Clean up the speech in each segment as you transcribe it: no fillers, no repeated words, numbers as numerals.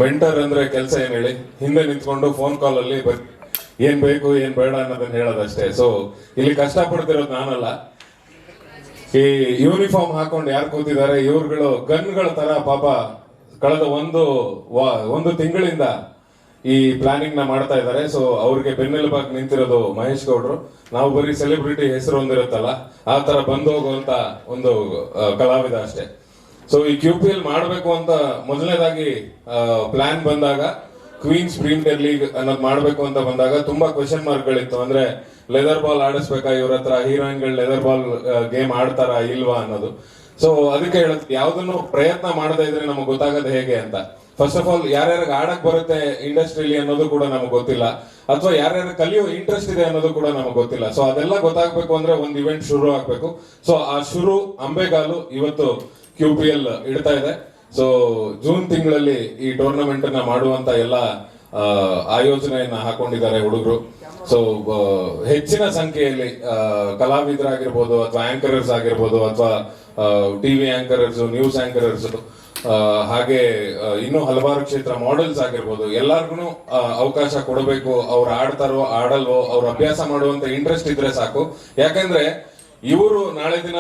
Mentor ಅಂದ್ರೆ ಕೆಲಸ ಏನ್ ಹೇಳಿ, ಹಿಂದೆ ನಿಂತ್ಕೊಂಡು ಫೋನ್ ಕಾಲ್ ಅಲ್ಲಿ ಏನ್ ಬೇಕು ಏನ್ ಬೇಡ ಅನ್ನೋದನ್ನ ಹೇಳೋದಷ್ಟೇ. ಸೊ ಇಲ್ಲಿ ಕಷ್ಟಪಡ್ತಿರೋದು ನಾನಲ್ಲ, ಈ ಯೂನಿಫಾರ್ಮ್ ಹಾಕೊಂಡು ಯಾರು ಕೂತಿದ್ದಾರೆ ಇವ್ರುಗಳು ಗನ್ಗಳ ತರ ಪಾಪ ಕಳೆದ ಒಂದು ತಿಂಗಳಿಂದ ಈ ಪ್ಲಾನಿಂಗ್ ನ ಮಾಡ್ತಾ ಇದ್ದಾರೆ. ಸೊ ಅವ್ರಿಗೆ ಬೆನ್ನೆಲುಬಾಗಿ ನಿಂತಿರೋದು ಮಹೇಶ್ ಗೌಡ್ರು. ನಾವು ಬರೀ ಸೆಲೆಬ್ರಿಟಿ ಹೆಸರು ಒಂದಿರುತ್ತಲ್ಲ ಆ ತರ ಬಂದು ಹೋಗುವಂತ ಒಂದು ಕಲಾವಿದ ಅಷ್ಟೇ. ಸೊ ಈ QPL ಮಾಡಬೇಕು ಅಂತ ಮೊದಲನೇದಾಗಿ ಪ್ಲಾನ್ ಬಂದಾಗ, ಕ್ವೀನ್ಸ್ ಪ್ರೀಮಿಯರ್ ಲೀಗ್ ಅನ್ನೋದು ಮಾಡಬೇಕು ಅಂತ ಬಂದಾಗ ತುಂಬಾ ಕ್ವೆಶನ್ ಮಾರ್ಕ್ಗಳಿತ್ತು. ಅಂದ್ರೆ ಲೆದರ್ ಬಾಲ್ ಆಡಿಸ್ಬೇಕಾ ಇವ್ರ ಹತ್ರ, ಹೀರೋಯಿನ್ಗಳು ಲೆದರ್ ಬಾಲ್ ಗೇಮ್ ಆಡ್ತಾರಾ ಇಲ್ವಾ ಅನ್ನೋದು. ಸೊ ಅದಕ್ಕೆ ಹೇಳುತ್ತೆ, ಯಾವ್ದನ್ನು ಪ್ರಯತ್ನ ಮಾಡದೇ ಇದ್ರೆ ನಮಗೆ ಗೊತ್ತಾಗದು ಹೇಗೆ ಅಂತ. ಫಸ್ಟ್ ಆಫ್ ಆಲ್ ಯಾರ್ಯಾರಿಗೆ ಆಡಕ್ ಬರುತ್ತೆ ಇಂಡಸ್ಟ್ರಿಲಿ ಅನ್ನೋದು ಕೂಡ ನಮಗೆ ಗೊತ್ತಿಲ್ಲ, ಅಥವಾ ಯಾರ್ಯಾರು ಕಲಿಯೋ ಇಂಟ್ರೆಸ್ಟ್ ಇದೆ ಅನ್ನೋದು ಕೂಡ ನಮಗೆ ಗೊತ್ತಿಲ್ಲ. ಸೊ ಅದೆಲ್ಲ ಗೊತ್ತಾಗ್ಬೇಕು ಅಂದ್ರೆ ಒಂದು ಇವೆಂಟ್ ಶುರು ಆಗ್ಬೇಕು. ಸೊ ಆ ಶುರು ಅಂಬೆಗಾಲು ಇವತ್ತು QPL ಇಡ್ತಾ ಇದೆ. ಸೊ ಜೂನ್ ತಿಂಗಳಲ್ಲಿ ಈ ಟೂರ್ನಮೆಂಟ್ ನ ಮಾಡುವಂತ ಎಲ್ಲ ಆಯೋಜನೆಯನ್ನ ಹಾಕೊಂಡಿದ್ದಾರೆ ಹುಡುಗರು. ಸೊ ಹೆಚ್ಚಿನ ಸಂಖ್ಯೆಯಲ್ಲಿ ಕಲಾವಿದರಾಗಿರ್ಬೋದು ಅಥವಾ ಆಂಕರರ್ಸ್ ಆಗಿರ್ಬೋದು ಅಥವಾ ಟಿವಿ ಆಂಕರರ್ಸ್, ನ್ಯೂಸ್ ಆಂಕರರ್ಸ್, ಹಾಗೆ ಇನ್ನೂ ಹಲವಾರು ಕ್ಷೇತ್ರ ಮಾಡೆಲ್ಸ್ ಆಗಿರ್ಬೋದು, ಎಲ್ಲಾರ್ಗು ಅವಕಾಶ ಕೊಡಬೇಕು. ಅವ್ರು ಆಡ್ತಾರೋ ಆಡಲ್ವೋ, ಅವ್ರ ಅಭ್ಯಾಸ ಮಾಡುವಂತ ಇಂಟ್ರೆಸ್ಟ್ ಇದ್ರೆ ಸಾಕು. ಯಾಕಂದ್ರೆ ಇವರು ನಾಳೆ ದಿನ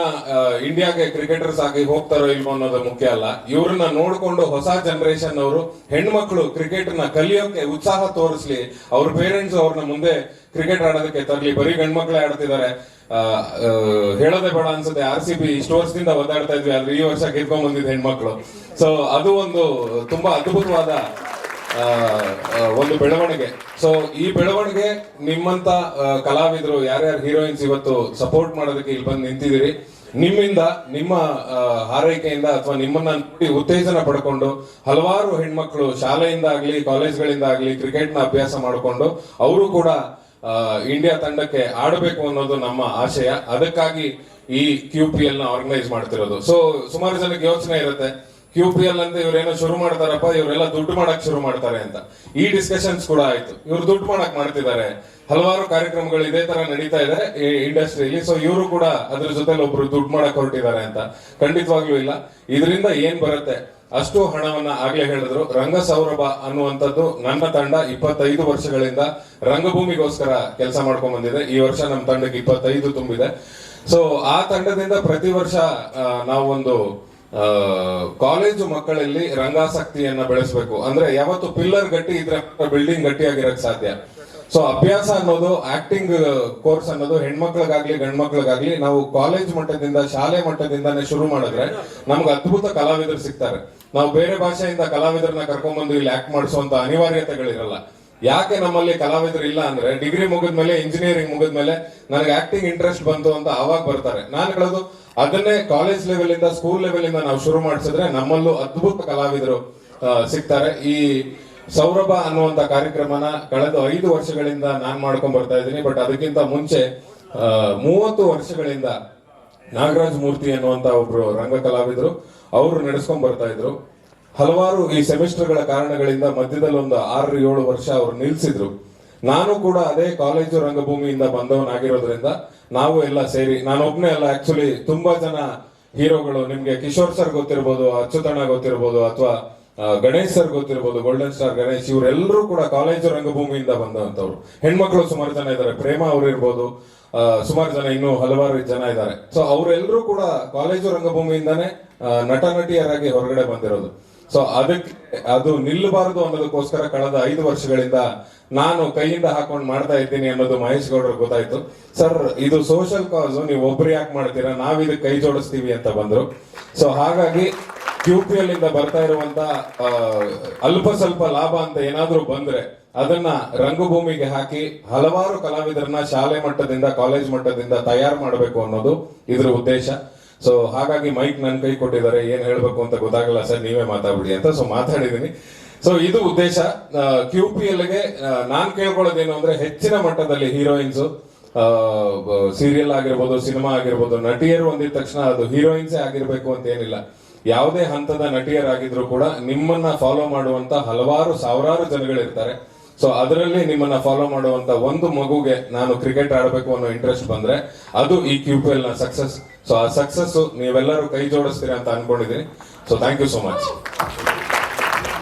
ಇಂಡಿಯಾಗೆ ಕ್ರಿಕೆಟರ್ಸ್ ಆಗಿ ಹೋಗ್ತಾರೋ ಇಲ್ವೋ ಅನ್ನೋದು ಮುಖ್ಯ ಅಲ್ಲ. ಇವ್ರನ್ನ ನೋಡ್ಕೊಂಡು ಹೊಸ ಜನರೇಷನ್ ಅವರು ಹೆಣ್ಮಕ್ಳು ಕ್ರಿಕೆಟ್ ನ ಕಲಿಯೋಕೆ ಉತ್ಸಾಹ ತೋರಿಸ್ಲಿ, ಅವ್ರ ಪೇರೆಂಟ್ಸ್ ಅವ್ರನ್ನ ಮುಂದೆ ಕ್ರಿಕೆಟ್ ಆಡೋದಕ್ಕೆ ತರಲಿ. ಬರೀ ಗಂಡ್ಮಕ್ಳೇ ಆಡ್ತಿದ್ದಾರೆ, ಹೇಳೋದೇ ಬೇಡ ಅನ್ಸುತ್ತೆ. RCB ಇಷ್ಟು ವರ್ಷದಿಂದ ಒದ್ದಾಡ್ತಾ ಇದ್ವಿ, ಆದ್ರೆ ಈ ವರ್ಷ ಗೆದ್ಕೊಂಡ್ ಬಂದಿದ್ದು ಹೆಣ್ಮಕ್ಳು. ಸೊ ಅದು ಒಂದು ತುಂಬಾ ಅದ್ಭುತವಾದ ಒಂದು ಬೆಳವಣಿಗೆ. ಸೊ ಈ ಬೆಳವಣಿಗೆ ನಿಮ್ಮಂತ ಕಲಾವಿದರು, ಯಾರ್ಯಾರು ಹೀರೋಯಿನ್ಸ್ ಇವತ್ತು ಸಪೋರ್ಟ್ ಮಾಡೋದಕ್ಕೆ ಇಲ್ಲಿ ಬಂದು ನಿಂತಿದ್ದೀರಿ, ನಿಮ್ಮಿಂದ, ನಿಮ್ಮ ಹಾರೈಕೆಯಿಂದ ಅಥವಾ ನಿಮ್ಮನ್ನ ಉತ್ತೇಜನ ಪಡ್ಕೊಂಡು ಹಲವಾರು ಹೆಣ್ಮಕ್ಳು ಶಾಲೆಯಿಂದ ಆಗ್ಲಿ ಕಾಲೇಜ್ಗಳಿಂದ ಆಗ್ಲಿ ಕ್ರಿಕೆಟ್ ನ ಅಭ್ಯಾಸ ಮಾಡಿಕೊಂಡು ಅವರು ಕೂಡ ಇಂಡಿಯಾ ತಂಡಕ್ಕೆ ಆಡಬೇಕು ಅನ್ನೋದು ನಮ್ಮ ಆಶಯ. ಅದಕ್ಕಾಗಿ ಈ QPL ನ ಆರ್ಗನೈಸ್ ಮಾಡ್ತಿರೋದು. ಸೊ ಸುಮಾರು ಜನಕ್ಕೆ ಯೋಚನೆ ಇರುತ್ತೆ, QPL ಅಂತ ಇವ್ರೇನೋ ಶುರು ಮಾಡ್ತಾರಪ್ಪ, ಇವರೆಲ್ಲ ದುಡ್ಡು ಮಾಡಕ್ ಶುರು ಮಾಡ್ತಾರೆ ಅಂತ. ಈ ಡಿಸ್ಕಷನ್ಸ್ ಕೂಡ ಆಯ್ತು, ಇವ್ರು ದುಡ್ಡು ಮಾಡಕ್ ಮಾಡ್ತಿದ್ದಾರೆ. ಹಲವಾರು ಕಾರ್ಯಕ್ರಮಗಳು ಇದೇ ತರ ನಡೀತಾ ಇದೆ ಇಂಡಸ್ಟ್ರಿಯಲ್ಲಿ. ಸೊ ಇವರು ಕೂಡ ಅದ್ರ ಜೊತೆಲಿ ಒಬ್ರು ದುಡ್ಡು ಮಾಡಕ್ ಹೊರಟಿದ್ದಾರೆ ಅಂತ ಖಂಡಿತವಾಗ್ಲೂ ಇಲ್ಲ. ಇದರಿಂದ ಏನ್ ಬರುತ್ತೆ ಅಷ್ಟು ಹಣವನ್ನ ಆಗ್ಲೇ ಹೇಳಿದ್ರು. ರಂಗ ಸೌರಭ ಅನ್ನುವಂಥದ್ದು ನನ್ನ ತಂಡ 25 ವರ್ಷಗಳಿಂದ ರಂಗಭೂಮಿಗೋಸ್ಕರ ಕೆಲಸ ಮಾಡ್ಕೊಂಡ್ ಬಂದಿದೆ. ಈ ವರ್ಷ ನಮ್ಮ ತಂಡಕ್ಕೆ 25 ತುಂಬಿದೆ. ಸೊ ಆ ತಂಡದಿಂದ ಪ್ರತಿ ವರ್ಷ ನಾವೊಂದು ಕಾಲೇಜು ಮಕ್ಕಳಲ್ಲಿ ರಂಗಾಸಕ್ತಿಯನ್ನ ಬೆಳೆಸಬೇಕು. ಅಂದ್ರೆ ಯಾವತ್ತು ಪಿಲ್ಲರ್ ಗಟ್ಟಿ ಇದ್ರೆ ಬಿಲ್ಡಿಂಗ್ ಗಟ್ಟಿಯಾಗಿರಕ್ ಸಾಧ್ಯ. ಸೊ ಅಭ್ಯಾಸ ಅನ್ನೋದು, ಆಕ್ಟಿಂಗ್ ಕೋರ್ಸ್ ಅನ್ನೋದು ಹೆಣ್ಮಕ್ಳಿಗಾಗ್ಲಿ ಗಂಡ್ಮಕ್ಳಿಗಾಗ್ಲಿ ನಾವು ಕಾಲೇಜ್ ಮಟ್ಟದಿಂದ, ಶಾಲೆ ಮಟ್ಟದಿಂದಾನೇ ಶುರು ಮಾಡಿದ್ರೆ ನಮ್ಗೆ ಅದ್ಭುತ ಕಲಾವಿದರು ಸಿಗ್ತಾರೆ. ನಾವು ಬೇರೆ ಭಾಷೆಯಿಂದ ಕಲಾವಿದರನ್ನ ಕರ್ಕೊಂಡ್ಬಂದು ಇಲ್ಲಿ ಆಕ್ಟ್ ಮಾಡಿಸುವಂತ ಅನಿವಾರ್ಯತೆಗಳಿರಲ್ಲ. ಯಾಕೆ ನಮ್ಮಲ್ಲಿ ಕಲಾವಿದರು ಇಲ್ಲ ಅಂದ್ರೆ, ಡಿಗ್ರಿ ಮುಗಿದ್ಮೇಲೆ, ಇಂಜಿನಿಯರಿಂಗ್ ಮುಗಿದ್ಮೇಲೆ ನನಗೆ ಆಕ್ಟಿಂಗ್ ಇಂಟ್ರೆಸ್ಟ್ ಬಂತು ಅಂತ ಅವಾಗ ಬರ್ತಾರೆ. ನಾನು ಹೇಳೋದು ಅದನ್ನೇ ಕಾಲೇಜ್ ಲೆವೆಲ್ ಇಂದ, ಸ್ಕೂಲ್ ಲೆವೆಲ್ ಇಂದ ನಾವು ಶುರು ಮಾಡಿಸಿದ್ರೆ ನಮ್ಮಲ್ಲೂ ಅದ್ಭುತ ಕಲಾವಿದರು ಸಿಗ್ತಾರೆ. ಈ ಸೌರಭ ಅನ್ನುವಂತ ಕಾರ್ಯಕ್ರಮನ ಕಳೆದ 5 ವರ್ಷಗಳಿಂದ ನಾನ್ ಮಾಡ್ಕೊಂಡ್ ಬರ್ತಾ ಇದ್ದೀನಿ. ಬಟ್ ಅದಕ್ಕಿಂತ ಮುಂಚೆ 30 ವರ್ಷಗಳಿಂದ ನಾಗರಾಜ್ ಮೂರ್ತಿ ಅನ್ನುವಂತ ಒಬ್ರು ರಂಗ ಕಲಾವಿದರು ಅವರು ನಡೆಸ್ಕೊಂಡ್ ಬರ್ತಾ ಇದ್ರು. ಹಲವಾರು ಈ ಸೆಮಿಸ್ಟರ್ಗಳ ಕಾರಣಗಳಿಂದ ಮಧ್ಯದಲ್ಲಿ ಒಂದು 6-7 ವರ್ಷ ಅವರು ನಿಲ್ಸಿದ್ರು. ನಾನು ಕೂಡ ಅದೇ ಕಾಲೇಜು ರಂಗಭೂಮಿಯಿಂದ ಬಂದವನಾಗಿರೋದ್ರಿಂದ ನಾವು ಎಲ್ಲ ಸೇರಿ, ನಾನೊಬ್ನೇ ಅಲ್ಲ ಆಕ್ಚುಲಿ ತುಂಬಾ ಜನ ಹೀರೋಗಳು, ನಿಮ್ಗೆ ಕಿಶೋರ್ ಸರ್ ಗೊತ್ತಿರ್ಬೋದು, ಅಚ್ಯುತಣ್ಣ ಗೊತ್ತಿರ್ಬೋದು, ಅಥವಾ ಗಣೇಶ್ ಸರ್ ಗೊತ್ತಿರ್ಬೋದು, ಗೋಲ್ಡನ್ ಸ್ಟಾರ್ ಗಣೇಶ್, ಇವರೆಲ್ಲರೂ ಕೂಡ ಕಾಲೇಜು ರಂಗಭೂಮಿಯಿಂದ ಬಂದಂತವ್ರು. ಹೆಣ್ಮಕ್ಳು ಸುಮಾರು ಜನ ಇದ್ದಾರೆ, ಪ್ರೇಮ ಅವ್ರು ಇರ್ಬೋದು, ಸುಮಾರು ಜನ, ಇನ್ನೂ ಹಲವಾರು ಜನ ಇದ್ದಾರೆ. ಸೊ ಅವರೆಲ್ಲರೂ ಕೂಡ ಕಾಲೇಜು ರಂಗಭೂಮಿಯಿಂದಾನೇ ನಟ ನಟಿಯರಾಗಿ ಹೊರಗಡೆ ಬಂದಿರೋದು. ಸೊ ಅದಕ್ಕೆ ಅದು ನಿಲ್ಲಬಾರದು ಅನ್ನೋದಕ್ಕೋಸ್ಕರ ಕಳೆದ 5 ವರ್ಷಗಳಿಂದ ನಾನು ಕೈಯಿಂದ ಹಾಕೊಂಡು ಮಾಡ್ತಾ ಇದ್ದೀನಿ ಅನ್ನೋದು ಮಹೇಶ್ ಗೌಡ್ರಿಗೆ ಗೊತ್ತಾಯ್ತು. ಸರ್ ಇದು ಸೋಷಿಯಲ್ ಕಾಸ್, ನೀವು ಒಬ್ರು ಯಾಕೆ ಮಾಡ್ತೀರಾ, ನಾವ್ ಇದಕ್ಕೆ ಕೈ ಜೋಡಿಸ್ತೀವಿ ಅಂತ ಬಂದ್ರು. ಸೊ ಹಾಗಾಗಿ QPL ಇಂದ ಬರ್ತಾ ಇರುವಂತ ಅಲ್ಪ ಸ್ವಲ್ಪ ಲಾಭ ಅಂತ ಏನಾದ್ರೂ ಬಂದ್ರೆ ಅದನ್ನ ರಂಗಭೂಮಿಗೆ ಹಾಕಿ ಹಲವಾರು ಕಲಾವಿದರನ್ನ ಶಾಲೆ ಮಟ್ಟದಿಂದ, ಕಾಲೇಜ್ ಮಟ್ಟದಿಂದ ತಯಾರು ಮಾಡಬೇಕು ಅನ್ನೋದು ಇದ್ರ ಉದ್ದೇಶ. ಸೊ ಹಾಗಾಗಿ ಮೈಕ್ ನನ್ ಕೈ ಕೊಟ್ಟಿದ್ದಾರೆ, ಏನ್ ಹೇಳ್ಬೇಕು ಅಂತ ಗೊತ್ತಾಗಲ್ಲ ಸರ್, ನೀವೇ ಮಾತಾಡ್ಬಿಡಿ ಅಂತ. ಸೊ ಮಾತಾಡಿದೀನಿ. ಸೊ ಇದು ಉದ್ದೇಶ. QPL ಗೆ ನಾನ್ ಕೇಳ್ಕೊಳ್ಳೋದೇನು ಅಂದ್ರೆ, ಹೆಚ್ಚಿನ ಮಟ್ಟದಲ್ಲಿ ಹೀರೋಯಿನ್ಸ್, ಸೀರಿಯಲ್ ಆಗಿರ್ಬೋದು, ಸಿನಿಮಾ ಆಗಿರ್ಬೋದು, ನಟಿಯರು ಅಂದಿದ ತಕ್ಷಣ ಅದು ಹೀರೋಯಿನ್ಸೇ ಆಗಿರ್ಬೇಕು ಅಂತ ಏನಿಲ್ಲ. ಯಾವುದೇ ಹಂತದ ನಟಿಯರಾಗಿದ್ರು ಕೂಡ ನಿಮ್ಮನ್ನ ಫಾಲೋ ಮಾಡುವಂತ ಹಲವಾರು ಸಾವಿರಾರು ಜನಗಳಿರ್ತಾರೆ. ಸೊ ಅದರಲ್ಲಿ ನಿಮ್ಮನ್ನ ಫಾಲೋ ಮಾಡುವಂತ ಒಂದು ಮಗುಗೆ ನಾನು ಕ್ರಿಕೆಟ್ ಆಡಬೇಕು ಅನ್ನೋ ಇಂಟ್ರೆಸ್ಟ್ ಬಂದ್ರೆ ಅದು ಈ QPL ನ ಸಕ್ಸಸ್. ಸೊ ಆ ಸಕ್ಸಸ್ ನೀವೆಲ್ಲರೂ ಕೈ ಜೋಡಿಸ್ತೀರಾ ಅಂತ ಅನ್ಕೊಂಡಿದ್ದೀನಿ. So thank you so much.